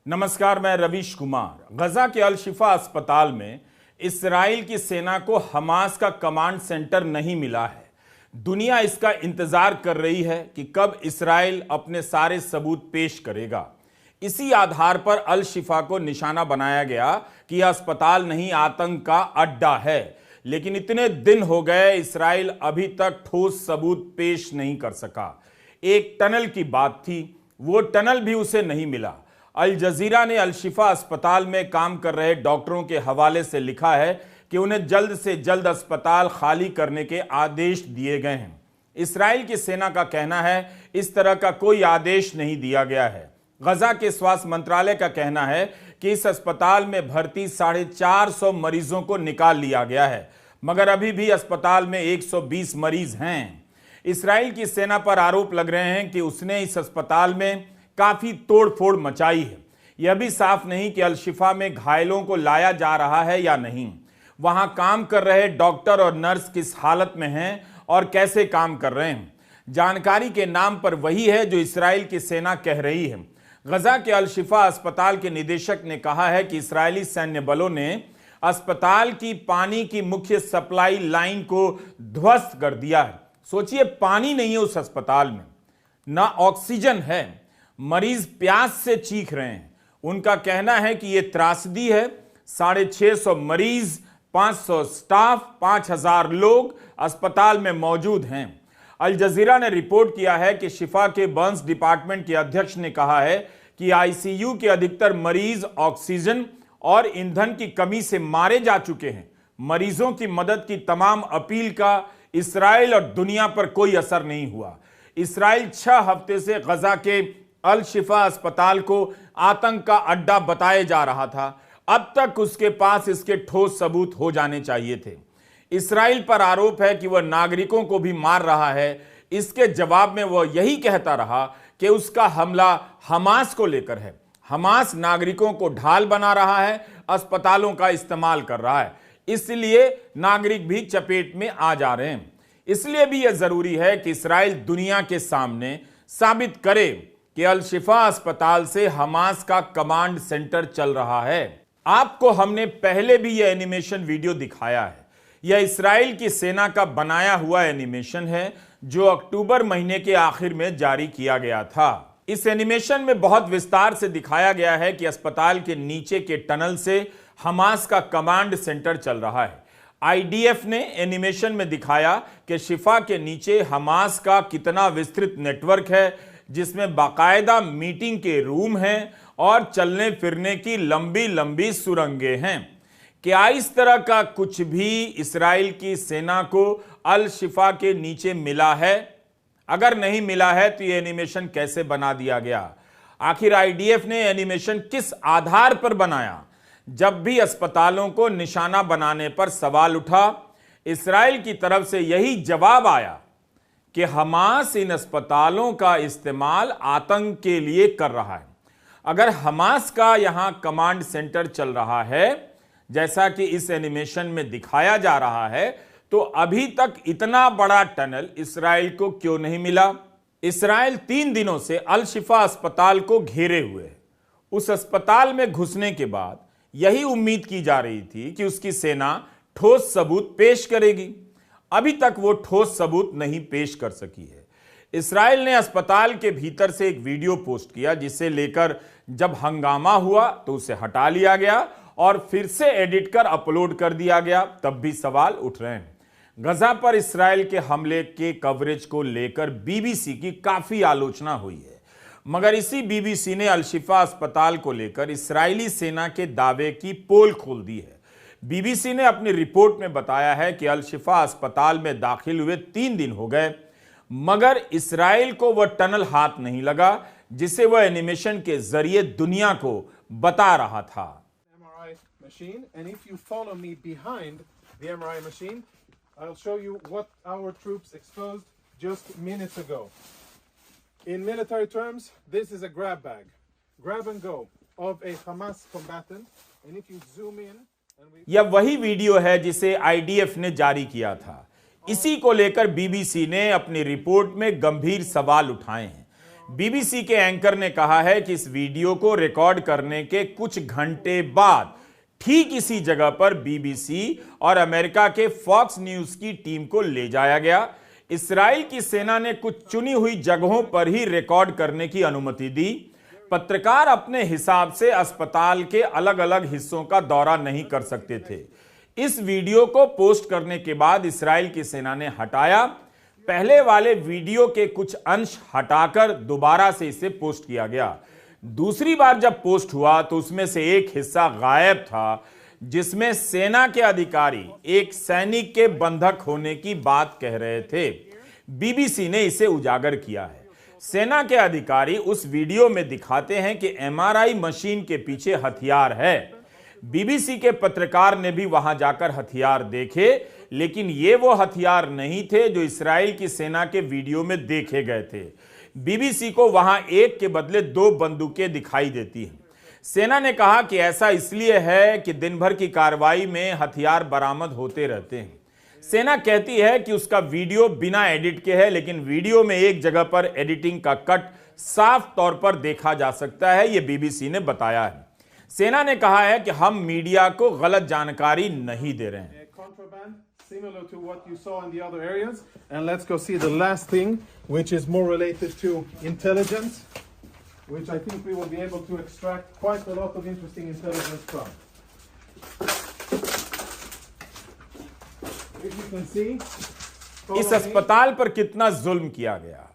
नमस्कार, मैं रवीश कुमार। गजा के अल शिफा अस्पताल में इस्राइल की सेना को हमास का कमांड सेंटर नहीं मिला है। दुनिया इसका इंतजार कर रही है कि कब इस्राइल अपने सारे सबूत पेश करेगा। इसी आधार पर अल शिफा को निशाना बनाया गया कि यह अस्पताल नहीं, आतंक का अड्डा है। लेकिन इतने दिन हो गए, इस्राइल अभी तक ठोस सबूत पेश नहीं कर सका। एक टनल की बात थी, वो टनल भी उसे नहीं मिला। अल जजीरा ने अल शिफा अस्पताल में काम कर रहे डॉक्टरों के हवाले से लिखा है कि उन्हें जल्द से जल्द अस्पताल खाली करने के आदेश दिए गए हैं। इस्राइल की सेना का कहना है इस तरह का कोई आदेश नहीं दिया गया है। गजा के स्वास्थ्य मंत्रालय का कहना है कि इस अस्पताल में भर्ती 450 मरीजों को निकाल लिया गया है, मगर अभी भी अस्पताल में 120 मरीज हैं। इस्राइल की सेना पर आरोप लग रहे हैं कि उसने इस अस्पताल में काफी तोड़फोड़ मचाई है। यह भी साफ नहीं कि अल शिफा में घायलों को लाया जा रहा है या नहीं। वहां काम कर रहे डॉक्टर और नर्स किस हालत में हैं और कैसे काम कर रहे हैं, जानकारी के नाम पर वही है जो इस्राइल की सेना कह रही है। गजा के अल शिफा अस्पताल के निदेशक ने कहा है कि इस्राइली सैन्य बलों ने अस्पताल की पानी की मुख्य सप्लाई लाइन को ध्वस्त कर दिया है। सोचिए, पानी नहीं है उस अस्पताल में, ना ऑक्सीजन है, मरीज प्यास से चीख रहे हैं। उनका कहना है कि यह त्रासदी है। 650 मरीज, 500 स्टाफ, 5000 लोग अस्पताल में मौजूद हैं। अल जजीरा ने रिपोर्ट किया है कि शिफा के बर्न्स डिपार्टमेंट के अध्यक्ष ने कहा है कि आईसीयू के अधिकतर मरीज ऑक्सीजन और ईंधन की कमी से मारे जा चुके हैं। मरीजों की मदद की तमाम अपील का इस्राइल और दुनिया पर कोई असर नहीं हुआ। इस्राइल 6 हफ्ते से गजा के अल शिफा अस्पताल को आतंक का अड्डा बताया जा रहा था। अब तक उसके पास इसके ठोस सबूत हो जाने चाहिए थे। इस्राइल पर आरोप है कि वह नागरिकों को भी मार रहा है। इसके जवाब में वह यही कहता रहा कि उसका हमला हमास को लेकर है। हमास नागरिकों को ढाल बना रहा है, अस्पतालों का इस्तेमाल कर रहा है, इसलिए नागरिक भी चपेट में आ जा रहे हैं। इसलिए भी यह जरूरी है कि इस्राइल दुनिया के सामने साबित करे कि अल शिफा अस्पताल से हमास का कमांड सेंटर चल रहा है। आपको हमने पहले भी यह एनिमेशन वीडियो दिखाया है। यह इस्राइल की सेना का बनाया हुआ एनिमेशन है जो अक्टूबर महीने के आखिर में जारी किया गया था। इस एनिमेशन में बहुत विस्तार से दिखाया गया है कि अस्पताल के नीचे के टनल से हमास का कमांड सेंटर चल रहा है। आईडीएफ ने एनिमेशन में दिखाया कि शिफा के नीचे हमास का कितना विस्तृत नेटवर्क है, जिसमें बाकायदा मीटिंग के रूम हैं और चलने फिरने की लंबी लंबी सुरंगें हैं। क्या इस तरह का कुछ भी इस्राइल की सेना को अल शिफा के नीचे मिला है? अगर नहीं मिला है तो यह एनिमेशन कैसे बना दिया गया? आखिर आईडीएफ ने एनिमेशन किस आधार पर बनाया? जब भी अस्पतालों को निशाना बनाने पर सवाल उठा, इस्राइल की तरफ से यही जवाब आया कि हमास इन अस्पतालों का इस्तेमाल आतंक के लिए कर रहा है। अगर हमास का यहां कमांड सेंटर चल रहा है, जैसा कि इस एनिमेशन में दिखाया जा रहा है, तो अभी तक इतना बड़ा टनल इस्राइल को क्यों नहीं मिला? इस्राइल 3 दिनों से अल शिफा अस्पताल को घेरे हुए है। उस अस्पताल में घुसने के बाद यही उम्मीद की जा रही थी कि उसकी सेना ठोस सबूत पेश करेगी। अभी तक वो ठोस सबूत नहीं पेश कर सकी है। इस्राइल ने अस्पताल के भीतर से एक वीडियो पोस्ट किया, जिसे लेकर जब हंगामा हुआ तो उसे हटा लिया गया और फिर से एडिट कर अपलोड कर दिया गया। तब भी सवाल उठ रहे हैं। गजा पर इस्राइल के हमले के कवरेज को लेकर बीबीसी की काफी आलोचना हुई है, मगर इसी बीबीसी ने अल शिफा अस्पताल को लेकर इस्राइली सेना के दावे की पोल खोल दी है। बीबीसी ने अपनी रिपोर्ट में बताया है कि अल शिफा अस्पताल में दाखिल हुए 3 दिन हो गए, मगर इस्राइल को वह टनल हाथ नहीं लगा जिसे वह एनिमेशन के जरिए दुनिया को बता रहा था। In military terms, this is a grab bag, grab and go of a Hamas combatant, and if you zoom in, यह वही वीडियो है जिसे आईडीएफ ने जारी किया था। इसी को लेकर बीबीसी ने अपनी रिपोर्ट में गंभीर सवाल उठाए हैं। बीबीसी के एंकर ने कहा है कि इस वीडियो को रिकॉर्ड करने के कुछ घंटे बाद ठीक इसी जगह पर बीबीसी और अमेरिका के फॉक्स न्यूज की टीम को ले जाया गया। इस्राएल की सेना ने कुछ चुनी हुई जगहों पर ही रिकॉर्ड करने की अनुमति दी। पत्रकार अपने हिसाब से अस्पताल के अलग अलग हिस्सों का दौरा नहीं कर सकते थे। इस वीडियो को पोस्ट करने के बाद इस्राएल की सेना ने हटाया। पहले वाले वीडियो के कुछ अंश हटाकर दोबारा से इसे पोस्ट किया गया। दूसरी बार जब पोस्ट हुआ तो उसमें से एक हिस्सा गायब था, जिसमें सेना के अधिकारी एक सैनिक के बंधक होने की बात कह रहे थे। बीबीसी ने इसे उजागर किया है। सेना के अधिकारी उस वीडियो में दिखाते हैं कि एमआरआई मशीन के पीछे हथियार है। बीबीसी के पत्रकार ने भी वहां जाकर हथियार देखे, लेकिन ये वो हथियार नहीं थे जो इस्राएल की सेना के वीडियो में देखे गए थे। बीबीसी को वहां एक के बदले 2 बंदूकें दिखाई देती हैं। सेना ने कहा कि ऐसा इसलिए है कि दिन भर की कार्रवाई में हथियार बरामद होते रहते हैं। सेना कहती है कि उसका वीडियो बिना एडिट के है, लेकिन वीडियो में एक जगह पर एडिटिंग का कट साफ तौर पर देखा जा सकता है, यह बीबीसी ने बताया है। सेना ने कहा है कि हम मीडिया को गलत जानकारी नहीं दे रहे हैं। Similar to what you saw in the other areas. And let's go see the last thing, which is more related to intelligence, which I think we will be able to extract quite a lot of interesting intelligence from. If you can see, इस अस्पताल पर कितना जुल्म किया गया,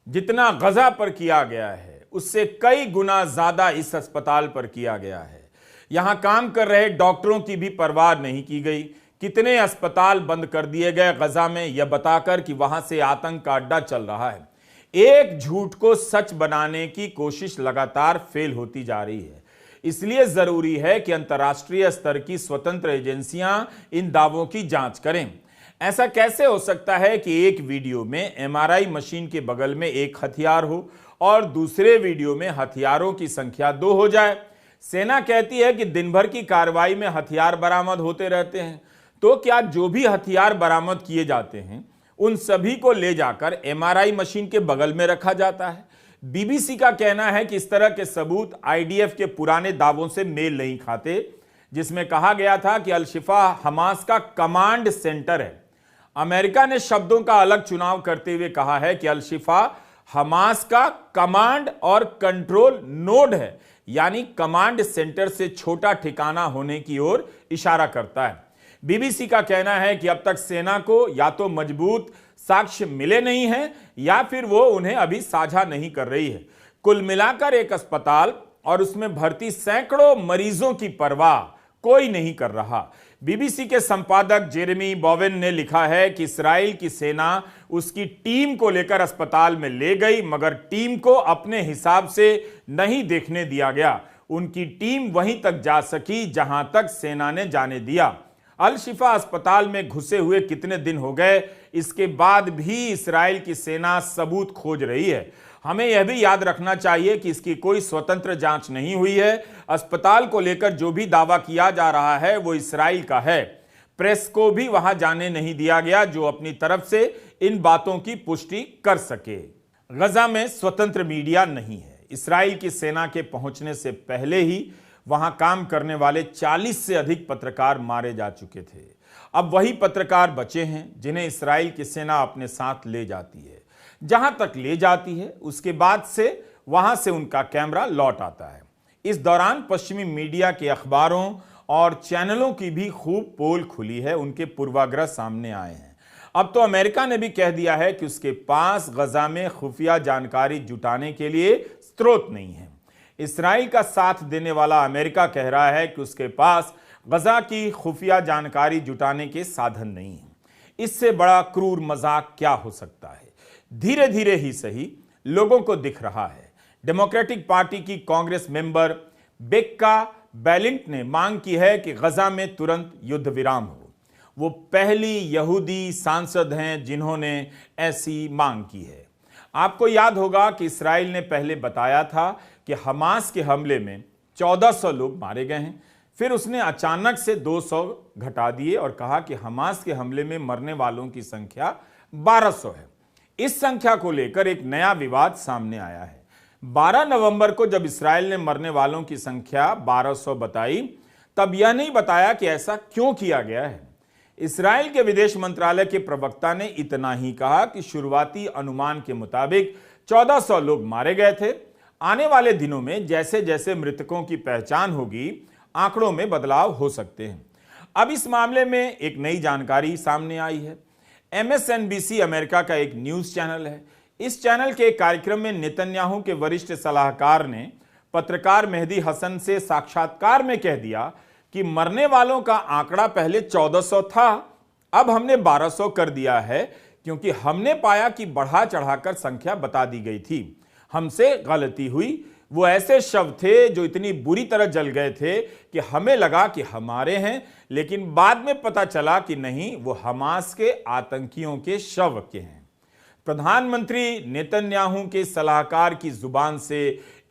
जितना गजा पर किया गया है, उससे कई गुना ज्यादा इस अस्पताल पर किया गया है। यहां काम कर रहे डॉक्टरों की भी परवाह नहीं की गई। कितने अस्पताल बंद कर दिए गए गजा में, यह बताकर कि वहां से आतंक का अड्डा चल रहा है। एक झूठ को सच बनाने की कोशिश लगातार फेल होती जा रही है। इसलिए जरूरी है कि अंतर्राष्ट्रीय स्तर की स्वतंत्र एजेंसियां इन दावों की जांच करें। ऐसा कैसे हो सकता है कि एक वीडियो में एमआरआई मशीन के बगल में एक हथियार हो और दूसरे वीडियो में हथियारों की संख्या 2 हो जाए? सेना कहती है कि दिन भर की कार्रवाई में हथियार बरामद होते रहते हैं। तो क्या जो भी हथियार बरामद किए जाते हैं उन सभी को ले जाकर एमआरआई मशीन के बगल में रखा जाता है? बीबीसी का कहना है कि इस तरह के सबूत आईडीएफ के पुराने दावों से मेल नहीं खाते, जिसमें कहा गया था कि अल-शिफा हमास का कमांड सेंटर है। अमेरिका ने शब्दों का अलग चुनाव करते हुए कहा है कि अल-शिफा हमास का कमांड और कंट्रोल नोड है, यानी कमांड सेंटर से छोटा ठिकाना होने की ओर इशारा करता है। बीबीसी का कहना है कि अब तक सेना को या तो मजबूत साक्ष्य मिले नहीं हैं या फिर वो उन्हें अभी साझा नहीं कर रही है। कुल मिलाकर एक अस्पताल और उसमें भर्ती सैकड़ों मरीजों की परवाह कोई नहीं कर रहा। बीबीसी के संपादक जेरेमी बोवेन ने लिखा है कि इस्राएल की सेना उसकी टीम को लेकर अस्पताल में ले गई, मगर टीम को अपने हिसाब से नहीं देखने दिया गया। उनकी टीम वहीं तक जा सकी जहां तक सेना ने जाने दिया। अल-शिफा अस्पताल में घुसे हुए कितने दिन हो गए, इसके बाद भी इस्राएल की सेना सबूत खोज रही है। हमें यह भी याद रखना चाहिए कि इसकी कोई स्वतंत्र जांच नहीं हुई है। अस्पताल को लेकर जो भी दावा किया जा रहा है वो इस्राएल का है। प्रेस को भी वहां जाने नहीं दिया गया जो अपनी तरफ से इन बातों की पुष्टि कर सके। गजा में स्वतंत्र मीडिया नहीं है। इस्राएल की सेना के पहुंचने से पहले ही वहां काम करने वाले 40 से अधिक पत्रकार मारे जा चुके थे। अब वही पत्रकार बचे हैं जिन्हें इस्राएल की सेना अपने साथ ले जाती है। जहां तक ले जाती है उसके बाद से वहां से उनका कैमरा लौट आता है। इस दौरान पश्चिमी मीडिया के अखबारों और चैनलों की भी खूब पोल खुली है, उनके पूर्वाग्रह सामने आए हैं। अब तो अमेरिका ने भी कह दिया है कि उसके पास गजा में खुफिया जानकारी जुटाने के लिए स्रोत नहीं है। इस्राएल का साथ देने वाला अमेरिका कह रहा है कि उसके पास गजा की खुफिया जानकारी जुटाने के साधन नहीं है। इससे बड़ा क्रूर मजाक क्या हो सकता है? धीरे धीरे ही सही लोगों को दिख रहा है। डेमोक्रेटिक पार्टी की कांग्रेस मेंबर बेक्का बैलिंट ने मांग की है कि गजा में तुरंत युद्ध विराम हो। वो पहली यहूदी सांसद हैं जिन्होंने ऐसी मांग की है। आपको याद होगा कि इस्राएल ने पहले बताया था कि हमास के हमले में 1400 लोग मारे गए हैं। फिर उसने अचानक से 200 घटा दिए और कहा कि हमास के हमले में मरने वालों की संख्या 1200 है। इस संख्या को लेकर एक नया विवाद सामने आया है। 12 नवंबर को जब इसराइल ने मरने वालों की संख्या 1200 बताई, तब यह नहीं बताया कि ऐसा क्यों किया गया है। इसराइल के विदेश मंत्रालय के प्रवक्ता ने इतना ही कहा कि शुरुआती अनुमान के मुताबिक 1400 लोग मारे गए थे। आने वाले दिनों में जैसे जैसे मृतकों की पहचान होगी, आंकड़ों में बदलाव हो सकते हैं। अब इस मामले में एक नई जानकारी सामने आई है। MSNBC अमेरिका का एक न्यूज चैनल है। इस चैनल के एक कार्यक्रम में नेतन्याहू के वरिष्ठ सलाहकार ने पत्रकार मेहदी हसन से साक्षात्कार में कह दिया कि मरने वालों का आंकड़ा पहले 1400 था, अब हमने 1200 कर दिया है, क्योंकि हमने पाया कि बढ़ा चढ़ाकर संख्या बता दी गई थी। हमसे गलती हुई। वो ऐसे शव थे जो इतनी बुरी तरह जल गए थे कि हमें लगा कि हमारे हैं, लेकिन बाद में पता चला कि नहीं, वो हमास के आतंकियों के शव के हैं। प्रधानमंत्री नेतन्याहू के सलाहकार की जुबान से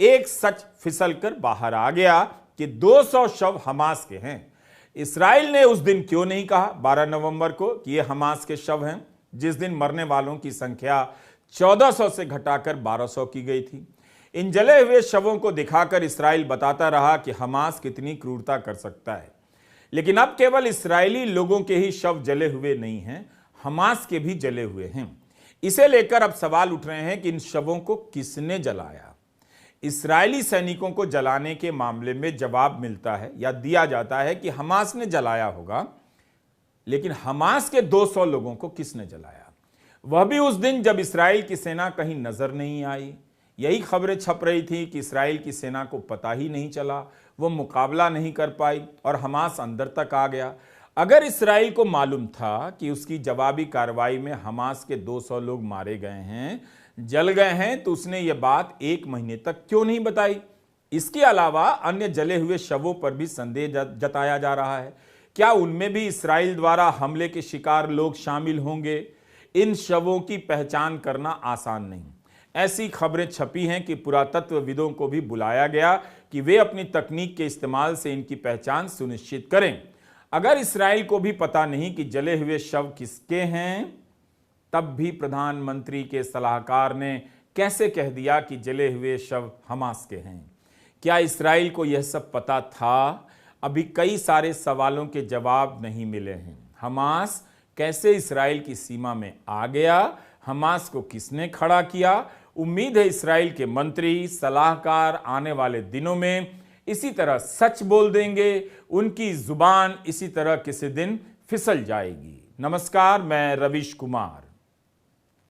एक सच फिसलकर बाहर आ गया कि 200 शव हमास के हैं। इसराइल ने उस दिन क्यों नहीं कहा 12 नवंबर को कि ये हमास के शव हैं, जिस दिन मरने वालों की संख्या 1400 से घटाकर 1200 की गई थी। इन जले हुए शवों को दिखाकर इसराइल बताता रहा कि हमास कितनी क्रूरता कर सकता है। लेकिन अब केवल इस्राएली लोगों के ही शव जले हुए नहीं हैं, हमास के भी जले हुए हैं। इसे लेकर अब सवाल उठ रहे हैं कि इन शवों को किसने जलाया। इस्राएली सैनिकों को जलाने के मामले में जवाब मिलता है या दिया जाता है कि हमास ने जलाया होगा, लेकिन हमास के 200 लोगों को किसने जलाया, वह भी उस दिन जब इस्राएल की सेना कहीं नजर नहीं आई। यही खबरें छप रही थी कि इस्राएल की सेना को पता ही नहीं चला, वो मुकाबला नहीं कर पाई और हमास अंदर तक आ गया। अगर इस्राएल को मालूम था कि उसकी जवाबी कार्रवाई में हमास के 200 लोग मारे गए हैं, जल गए हैं, तो उसने ये बात 1 महीने तक क्यों नहीं बताई। इसके अलावा अन्य जले हुए शवों पर भी संदेह जताया जा रहा है। क्या उनमें भी इस्राएल द्वारा हमले के शिकार लोग शामिल होंगे? इन शवों की पहचान करना आसान नहीं। ऐसी खबरें छपी हैं कि पुरातत्वविदों को भी बुलाया गया कि वे अपनी तकनीक के इस्तेमाल से इनकी पहचान सुनिश्चित करें। अगर इस्राएल को भी पता नहीं कि जले हुए शव किसके हैं, तब भी प्रधानमंत्री के सलाहकार ने कैसे कह दिया कि जले हुए शव हमास के हैं? क्या इस्राएल को यह सब पता था? अभी कई सारे सवालों के जवाब नहीं मिले हैं। हमास कैसे इस्राएल की सीमा में आ गया? हमास को किसने खड़ा किया? उम्मीद है इस्राएल के मंत्री, सलाहकार आने वाले दिनों में इसी तरह सच बोल देंगे। उनकी जुबान इसी तरह किसी दिन फिसल जाएगी। नमस्कार, मैं रवीश कुमार।